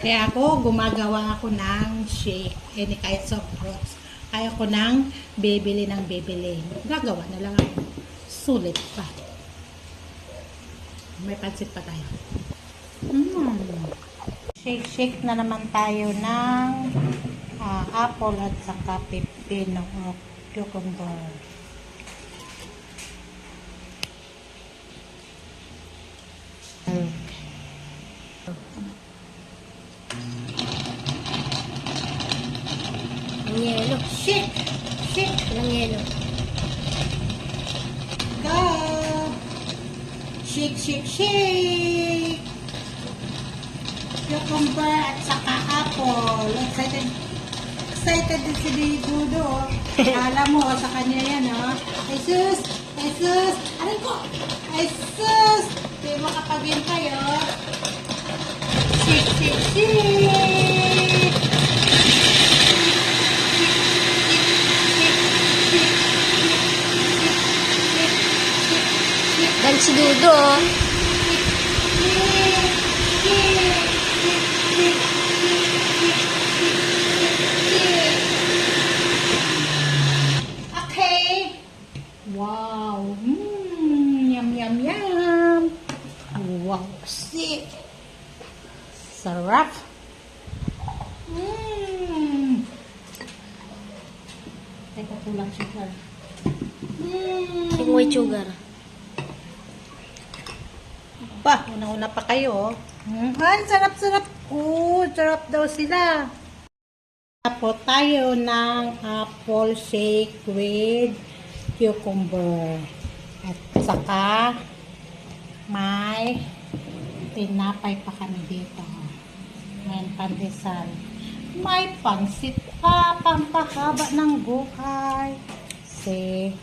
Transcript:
Kaya gumagawa ako ng shake, any kinds of fruits. Kaya ko nang bibili ng bibili. Gagawa na lang ako. Sulit pa. May pansit pa tayo. Shake na naman tayo ng apple at saka pipino o cucumber. Yelo. Shake! Shake! Walang yelo. Go! Shake, shake, shake! Cucumber at saka apple. Excited din si Dudo. Alam mo, sa kanya yan, oh. Ay sus! Ay sus! Aray ko! Ay sus! Di makapagintay, oh. Shake, shake, shake! Dan si Dudo, oh. Okay. Wow. Yum, yum, yum. Wow. See. Sarap. Teka, kulang sugar. Tingway sugar. Pa, una-una pa kayo. Ay, sarap-sarap. Sarap daw sila. Tapos tayo ng apple shake with cucumber. At saka may tinapay pa kami dito. May pandesal. May pansit pa, pampahaba ng buhay. See?